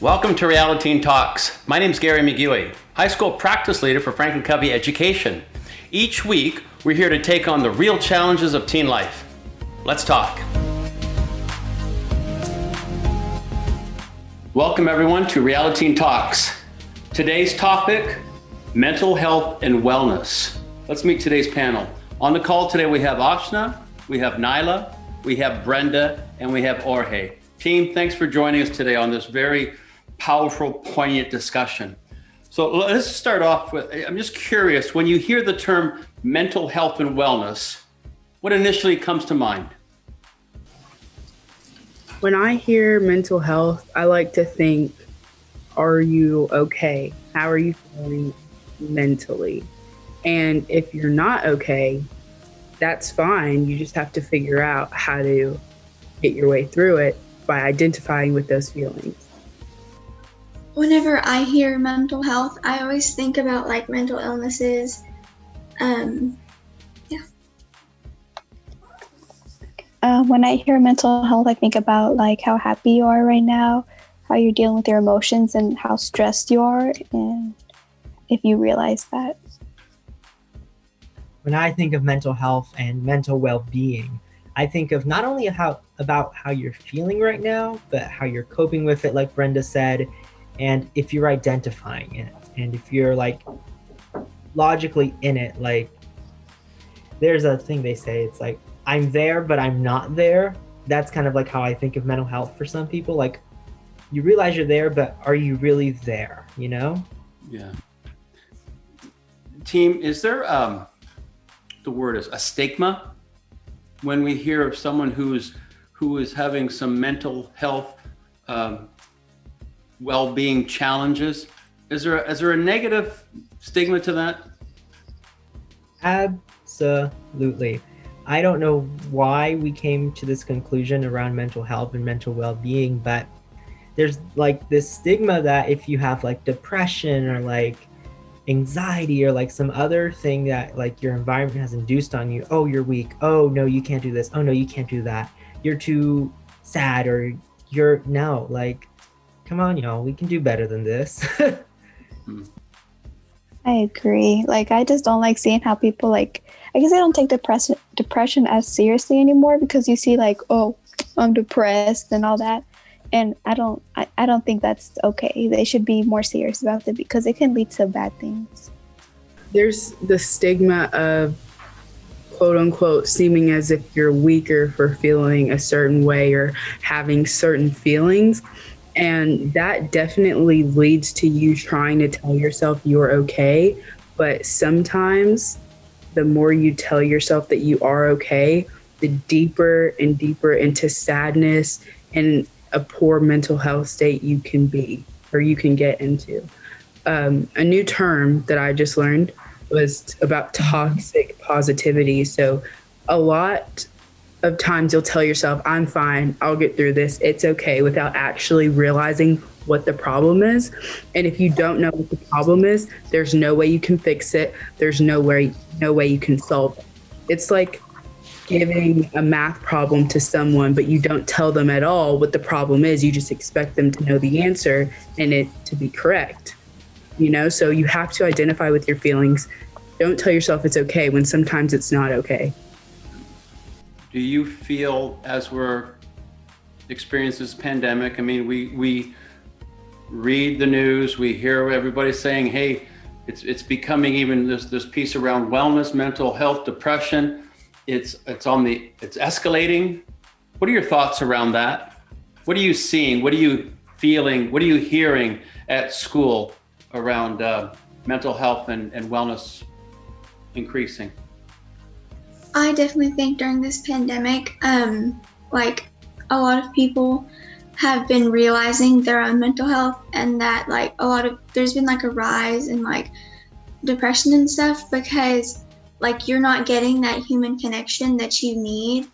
Welcome to Realiteen Talks. My name is Gary McGuey, high school practice leader for FranklinCovey Education. Each week, we're here to take on the real challenges of teen life. Let's talk. Welcome everyone to Realiteen Talks. Today's topic, mental health and wellness. Let's meet today's panel. On the call today, we have Ashna, we have Nyla, we have Brenda, and we have Jorge. Team, thanks for joining us today on this very powerful, poignant discussion. So let's start off with, I'm just curious, when you hear the term mental health and wellness, what initially comes to mind? When I hear mental health, I like to think, are you okay? How are you feeling mentally? And if you're not okay, that's fine. You just have to figure out how to get your way through it by identifying with those feelings. Whenever I hear mental health, I always think about like mental illnesses. When I hear mental health, I think about like how happy you are right now, how you're dealing with your emotions and how stressed you are, and if you realize that. When I think of mental health and mental well-being, I think of not only about how you're feeling right now, but how you're coping with it, like Brenda said, and if you're identifying it, and if you're like logically in it. Like there's a thing they say, it's like, I'm there, but I'm not there. That's kind of like how I think of mental health for some people. Like you realize you're there, but are you really there, you know? Yeah. Team, is there, the word is a stigma when we hear of someone who is having some mental health well-being challenges? Is there a negative stigma to that? Absolutely. I don't know why we came to this conclusion around mental health and mental well-being, but there's like this stigma that if you have like depression or like anxiety or like some other thing that like your environment has induced on you, oh, you're weak, oh no, you can't do this, oh no, you can't do that, you're too sad, or no, like, come on, y'all, we can do better than this. I agree. Like, I just don't like seeing how people like, I guess I don't take depression as seriously anymore, because you see like, oh, I'm depressed and all that. And I don't think that's okay. They should be more serious about it, because it can lead to bad things. There's the stigma of quote unquote seeming as if you're weaker for feeling a certain way or having certain feelings. And that definitely leads to you trying to tell yourself you're okay. But sometimes the more you tell yourself that you are okay, the deeper and deeper into sadness and a poor mental health state you can be, or you can get into. A new term that I just learned was about toxic positivity. So a lot of times you'll tell yourself, I'm fine, I'll get through this, it's okay, without actually realizing what the problem is. And if you don't know what the problem is, there's no way you can fix it. There's no way you can solve it. It's like giving a math problem to someone, but you don't tell them at all what the problem is. You just expect them to know the answer and it to be correct. You know, so you have to identify with your feelings. Don't tell yourself it's okay when sometimes it's not okay. Do you feel, as we're experiencing this pandemic, I mean, we read the news, we hear everybody saying, hey, it's becoming even this piece around wellness, mental health, depression. It's escalating. What are your thoughts around that? What are you seeing? What are you feeling? What are you hearing at school around mental health and wellness increasing? I definitely think during this pandemic, like a lot of people have been realizing their own mental health, and that like there's been like a rise in like depression and stuff, because like you're not getting that human connection that you need.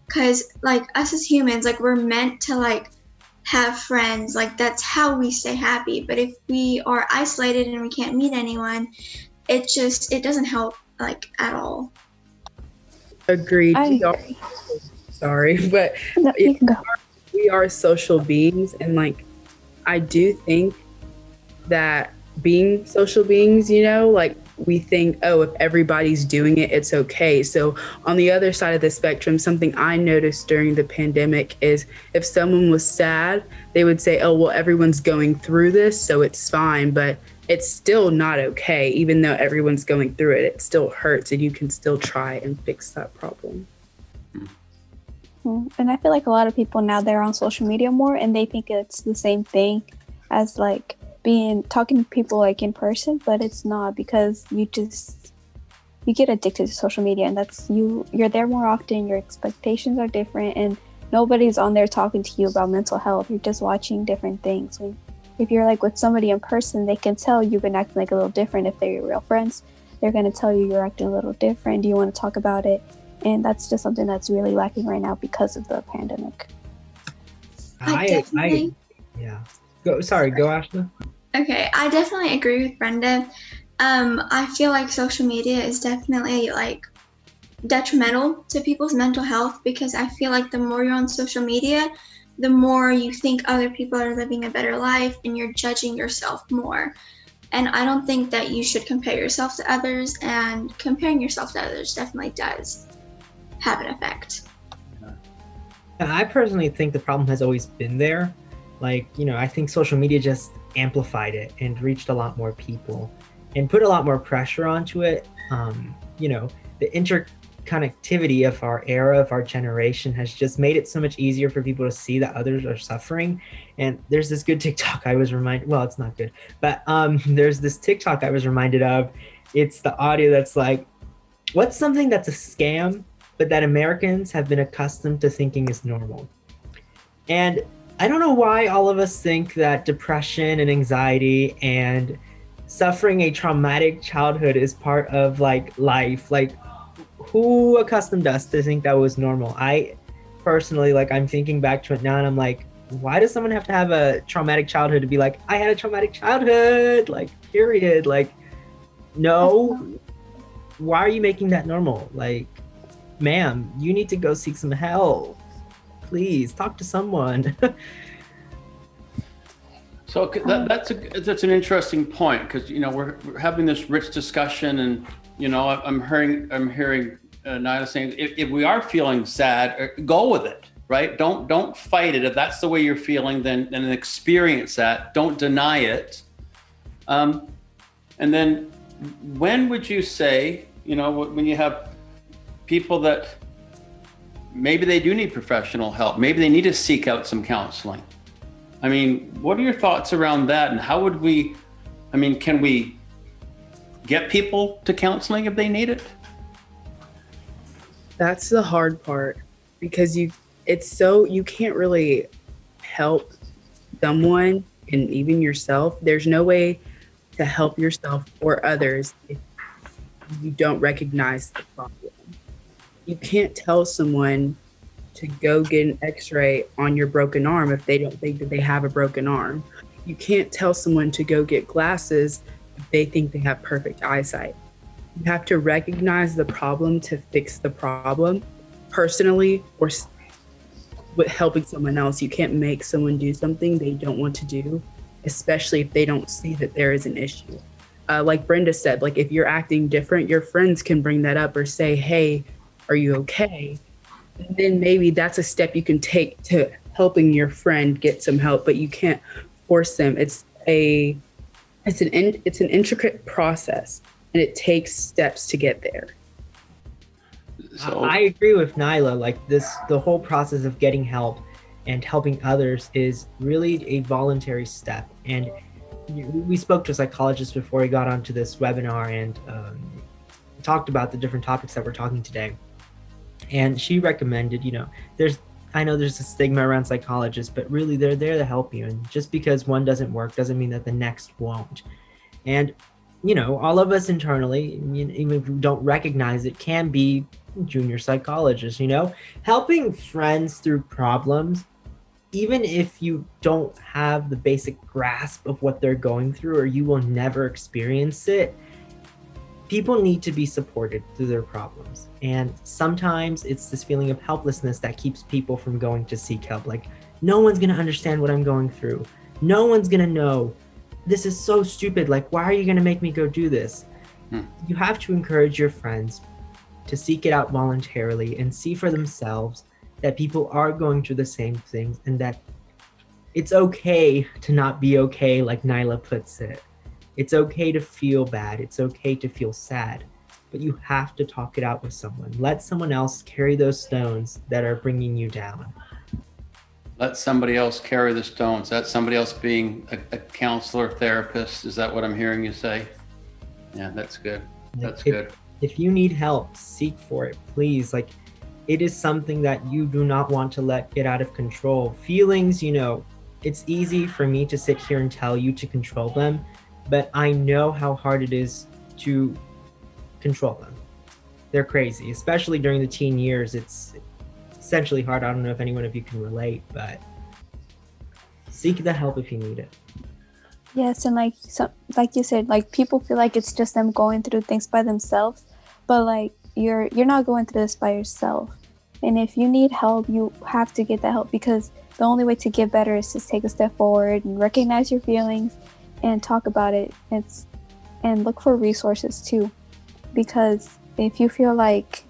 Because like us as humans, like we're meant to like have friends, like that's how we stay happy. But if we are isolated and we can't meet anyone, it doesn't help like at all. Agreed. Sorry, but no, you can go. We are social beings, and like I do think that being social beings, like we think, oh, if everybody's doing it, it's okay. So on the other side of the spectrum, something I noticed during the pandemic is if someone was sad, they would say, oh, well, everyone's going through this, so it's fine. But it's still not okay. Even though everyone's going through it, it still hurts, and you can still try and fix that problem. And I feel like a lot of people now, they're on social media more, and they think it's the same thing as like talking to people like in person, but it's not, because you get addicted to social media, and that's you're there more often, your expectations are different, and nobody's on there talking to you about mental health. You're just watching different things. If you're like with somebody in person, they can tell you've been acting like a little different. If they're your real friends, they're going to tell you you're acting a little different. Do you want to talk about it? And that's just something that's really lacking right now because of the pandemic. Yeah. Go Ashley. Okay, I definitely agree with Brenda. I feel like social media is definitely like detrimental to people's mental health, because I feel like the more you're on social media, the more you think other people are living a better life, and you're judging yourself more. And I don't think that you should compare yourself to others, and comparing yourself to others definitely does have an effect. And I personally think the problem has always been there. Like, I think social media just amplified it and reached a lot more people and put a lot more pressure onto it. The interconnectivity of our era, of our generation, has just made it so much easier for people to see that others are suffering. And there's this good TikTok I was reminded, well, it's not good, but there's this TikTok I was reminded of. It's the audio that's like, what's something that's a scam, but that Americans have been accustomed to thinking is normal? And I don't know why all of us think that depression and anxiety and suffering a traumatic childhood is part of like life. Like, who accustomed us to think that was normal? I personally, like, I'm thinking back to it now, and I'm like, why does someone have to have a traumatic childhood to be like, I had a traumatic childhood, like, period? Like, no, why are you making that normal? Like, ma'am, you need to go seek some help. Please talk to someone. So that's an interesting point, because we're having this rich discussion, and I'm hearing Nyla saying if we are feeling sad, go with it, right? Don't fight it. If that's the way you're feeling, then experience that. Don't deny it. And then when would you say, when you have people that maybe they do need professional help, maybe they need to seek out some counseling? I mean, what are your thoughts around that? And how would can we get people to counseling if they need it? That's the hard part, because you can't really help someone, and even yourself. There's no way to help yourself or others if you don't recognize the problem. You can't tell someone to go get an x-ray on your broken arm if they don't think that they have a broken arm. You can't tell someone to go get glasses if they think they have perfect eyesight. You have to recognize the problem to fix the problem personally, or with helping someone else. You can't make someone do something they don't want to do, especially if they don't see that there is an issue. Like Brenda said, like if you're acting different, your friends can bring that up or say, hey, are you okay? And then maybe that's a step you can take to helping your friend get some help, but you can't force them. It's an intricate process, and it takes steps to get there. So I agree with Nyla. Like the whole process of getting help and helping others is really a voluntary step. And we spoke to a psychologist before we got onto this webinar, and talked about the different topics that we're talking today. And she recommended, I know there's a stigma around psychologists, but really they're there to help you. And just because one doesn't work doesn't mean that the next won't. And, all of us internally, even if we don't recognize it, can be junior psychologists, helping friends through problems, even if you don't have the basic grasp of what they're going through, or you will never experience it. People need to be supported through their problems. And sometimes it's this feeling of helplessness that keeps people from going to seek help. Like, no one's going to understand what I'm going through. No one's gonna know. This is so stupid. Like, why are you gonna make me go do this? You have to encourage your friends to seek it out voluntarily and see for themselves that people are going through the same things, and that it's okay to not be okay, like Nyla puts it. It's okay to feel bad. It's okay to feel sad, but you have to talk it out with someone. Let someone else carry those stones that are bringing you down. Let somebody else carry the stones. That's somebody else being a counselor, therapist. Is that what I'm hearing you say? Yeah, that's good. That's good. If you need help, seek for it, please. Like, it is something that you do not want to let get out of control. Feelings, it's easy for me to sit here and tell you to control them, but I know how hard it is to control them. They're crazy, especially during the teen years. It's essentially hard. I don't know if anyone of you can relate, but seek the help if you need it. Yes, and like you said, like people feel like it's just them going through things by themselves, but like you're not going through this by yourself. And if you need help, you have to get that help, because the only way to get better is to take a step forward and recognize your feelings and talk about it. And look for resources too, because if you feel like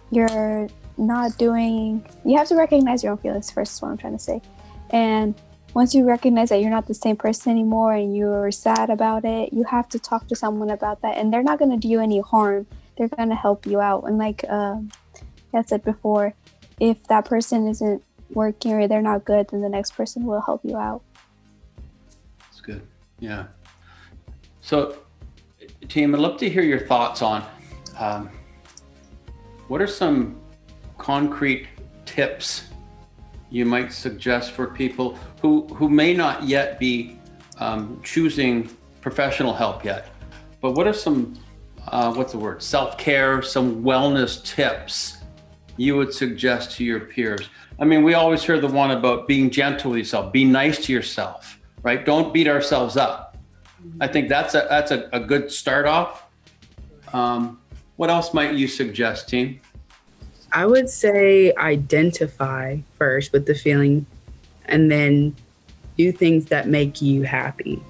you're not doing, you have to recognize your own feelings first, is what I'm trying to say. And once you recognize that you're not the same person anymore and you're sad about it, you have to talk to someone about that, and they're not going to do you any harm. They're going to help you out. And like I said before, if that person isn't working or they're not good, then the next person will help you out. That's good. Yeah. So, team, I'd love to hear your thoughts on what are some concrete tips you might suggest for people who may not yet be choosing professional help yet, but what are some self-care, some wellness tips you would suggest to your peers? I mean, we always hear the one about being gentle with yourself, be nice to yourself, right? Don't beat ourselves up. I think that's a good start off. What else might you suggest, team? I would say identify first with the feeling and then do things that make you happy.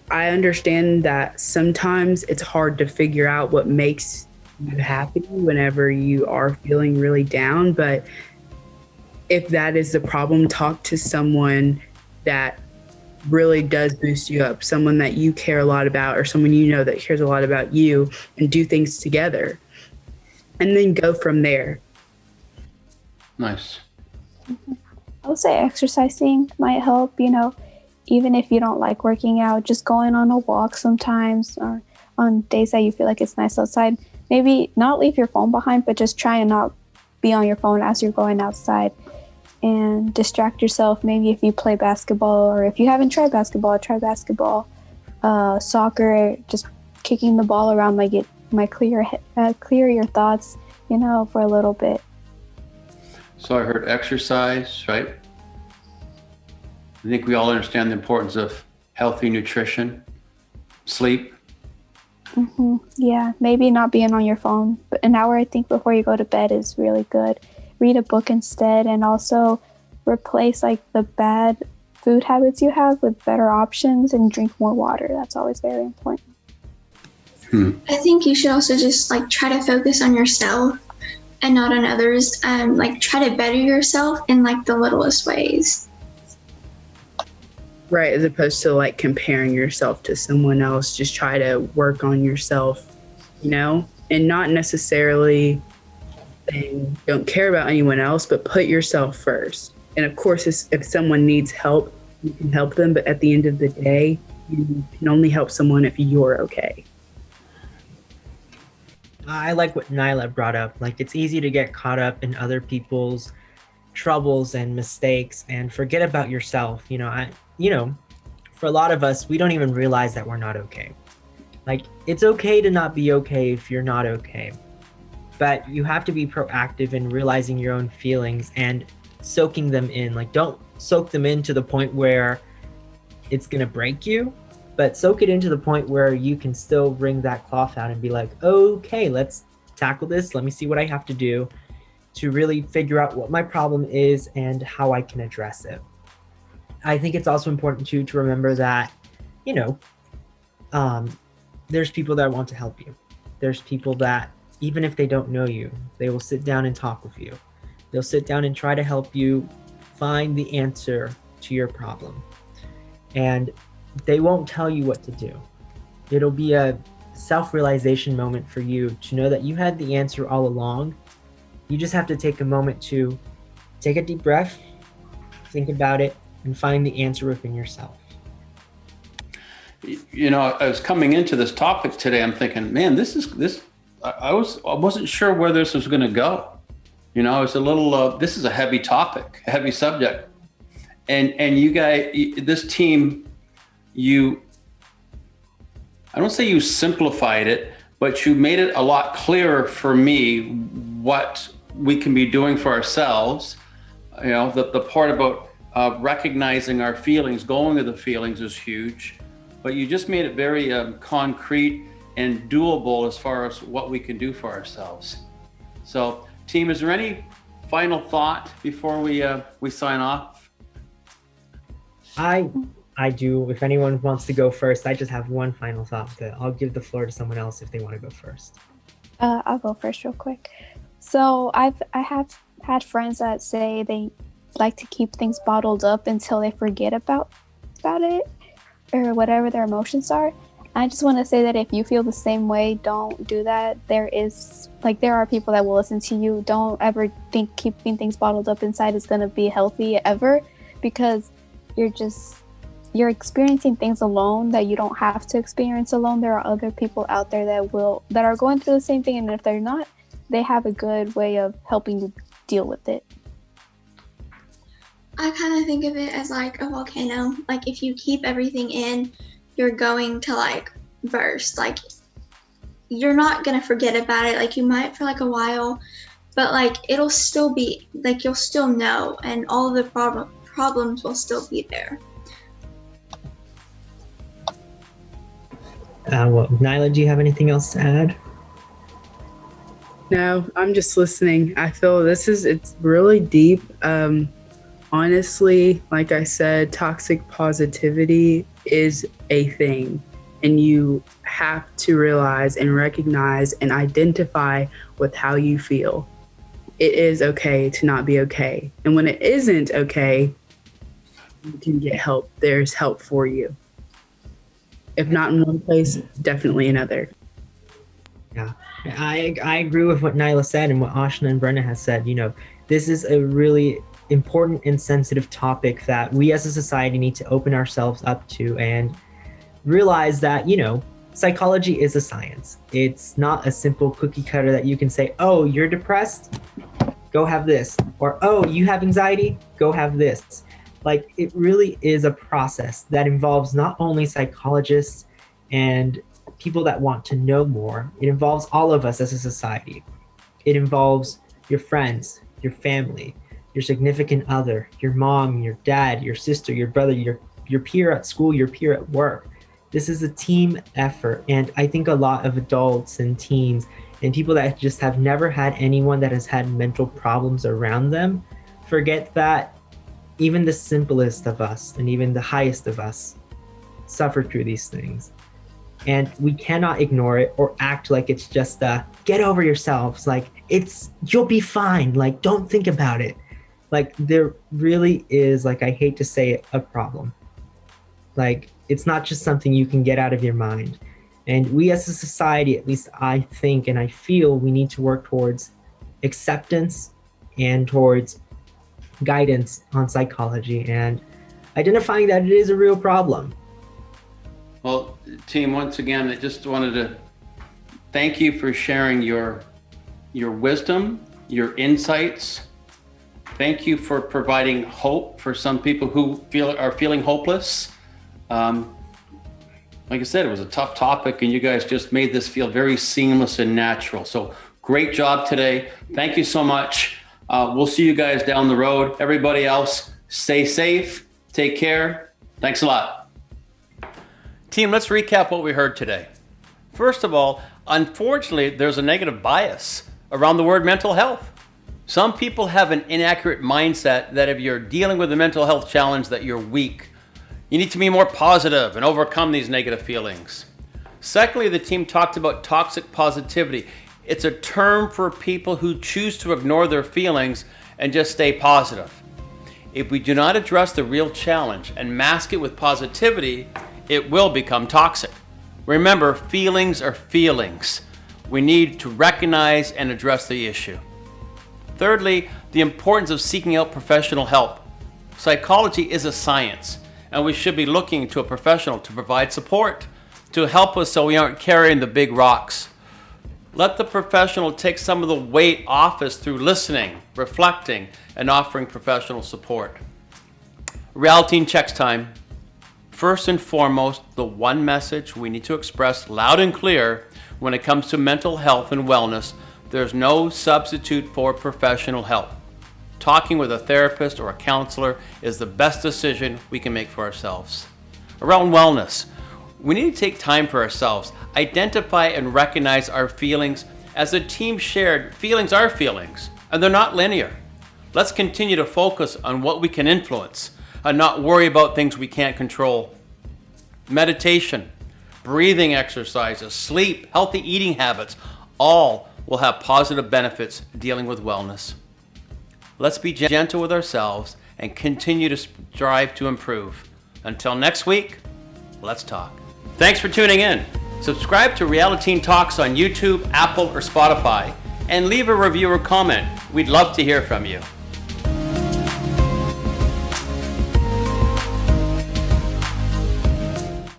I understand that sometimes it's hard to figure out what makes you happy whenever you are feeling really down, but if that is the problem, talk to someone that really does boost you up, someone that you care a lot about, or someone you know that cares a lot about you, and do things together. And then go from there. Nice. I would say exercising might help, even if you don't like working out, just going on a walk sometimes, or on days that you feel like it's nice outside. Maybe not leave your phone behind, but just try and not be on your phone as you're going outside, and distract yourself. Maybe if you play basketball, or if you haven't tried basketball, try basketball, soccer, just kicking the ball around like it might clear your thoughts, for a little bit. So I heard exercise, right? I think we all understand the importance of healthy nutrition, sleep. Mm-hmm. Yeah, maybe not being on your phone, but an hour, I think, before you go to bed is really good. Read a book instead, and also replace like the bad food habits you have with better options, and drink more water. That's always very important. I think you should also just try to focus on yourself and not on others. Try to better yourself in the littlest ways. Right, as opposed to comparing yourself to someone else. Just try to work on yourself, and not necessarily saying don't care about anyone else, but put yourself first. And of course, if someone needs help, you can help them. But at the end of the day, you can only help someone if you're okay. I like what Nyla brought up. It's easy to get caught up in other people's troubles and mistakes and forget about yourself. For a lot of us, we don't even realize that we're not okay. It's okay to not be okay if you're not okay, but you have to be proactive in realizing your own feelings and soaking them in. Don't soak them in to the point where it's gonna break you, but soak it into the point where you can still wring that cloth out and be like, okay, let's tackle this. Let me see what I have to do to really figure out what my problem is and how I can address it. I think it's also important too to remember that, you know, there's people that want to help you. There's people that, even if they don't know you, they will sit down and talk with you. They'll sit down and try to help you find the answer to your problem. And they won't tell you what to do. It'll be a self-realization moment for you to know that you had the answer all along. You just have to take a moment to take a deep breath, think about it, and find the answer within yourself. You know, I was coming into this topic today, I'm thinking, man, I wasn't sure where this was going to go. You know, I was a little, this is a heavy topic, a heavy subject. And you guys, this team, I don't say you simplified it, but you made it a lot clearer for me what we can be doing for ourselves. You know, the part about recognizing our feelings, going to the feelings is huge, but you just made it very concrete and doable as far as what we can do for ourselves. So, team, is there any final thought before we sign off? I do. If anyone wants to go first, I just have one final thought, but I'll give the floor to someone else if they want to go first. I'll go first real quick. So I have had friends that say they like to keep things bottled up until they forget about it or whatever their emotions are. I just want to say that if you feel the same way, don't do that. There are people that will listen to you. Don't ever think keeping things bottled up inside is going to be healthy ever, because you're experiencing things alone that you don't have to experience alone. There are other people out there that are going through the same thing, and if they're not, they have a good way of helping you deal with it. I kind of think of it as like a volcano. Like if you keep everything in, you're going to like burst. Like you're not going to forget about it. Like you might for like a while, but like it'll still be like, you'll still know, and all the problems will still be there. Nyla, do you have anything else to add? No, I'm just listening. I feel it's really deep. Honestly, like I said, toxic positivity is a thing, and you have to realize and recognize and identify with how you feel. It is okay to not be okay. And when it isn't okay, you can get help. There's help for you. If not in one place, definitely another. Yeah, I agree with what Nyla said and what Ashna and Brenna has said. You know, this is a really important and sensitive topic that we as a society need to open ourselves up to and realize that, you know, psychology is a science. It's not a simple cookie cutter that you can say, oh, you're depressed, go have this. Or, oh, you have anxiety, go have this. Like, it really is a process that involves not only psychologists and people that want to know more, it involves all of us as a society. It involves your friends, your family, your significant other, your mom, your dad, your sister, your brother, your peer at school, your peer at work. This is a team effort. And I think a lot of adults and teens and people that just have never had anyone that has had mental problems around them forget that even the simplest of us and even the highest of us suffer through these things. And we cannot ignore it or act like it's just get over yourselves. Like you'll be fine. Like, don't think about it. Like, there really is, like, I hate to say it, a problem. Like, it's not just something you can get out of your mind. And we as a society, at least I think and I feel, we need to work towards acceptance and towards guidance on psychology and identifying that it is a real problem. Well, team, once again, I just wanted to thank you for sharing your wisdom, your insights. Thank you for providing hope for some people who are feeling hopeless. Like I said, it was a tough topic, and you guys just made this feel very seamless and natural. So great job today. Thank you so much. We'll see you guys down the road. Everybody else, stay safe, take care. Thanks a lot. Team, let's recap what we heard today. First of all, unfortunately, there's a negative bias around the word mental health. Some people have an inaccurate mindset that if you're dealing with a mental health challenge that you're weak. You need to be more positive and overcome these negative feelings. Secondly, the team talked about toxic positivity. It's a term for people who choose to ignore their feelings and just stay positive. If we do not address the real challenge and mask it with positivity, it will become toxic. Remember, feelings are feelings. We need to recognize and address the issue. Thirdly, the importance of seeking out professional help. Psychology is a science, and we should be looking to a professional to provide support, to help us so we aren't carrying the big rocks. Let the professional take some of the weight off us through listening, reflecting, and offering professional support. Realiteen checks time. First and foremost, the one message we need to express loud and clear when it comes to mental health and wellness: there's no substitute for professional help. Talking with a therapist or a counselor is the best decision we can make for ourselves. Around wellness, we need to take time for ourselves, identify and recognize our feelings. As the team shared, feelings are feelings, and they're not linear. Let's continue to focus on what we can influence and not worry about things we can't control. Meditation, breathing exercises, sleep, healthy eating habits, all will have positive benefits dealing with wellness. Let's be gentle with ourselves and continue to strive to improve. Until next week, let's talk. Thanks for tuning in. Subscribe to Realiteen Talks on YouTube, Apple, or Spotify, and leave a review or comment. We'd love to hear from you.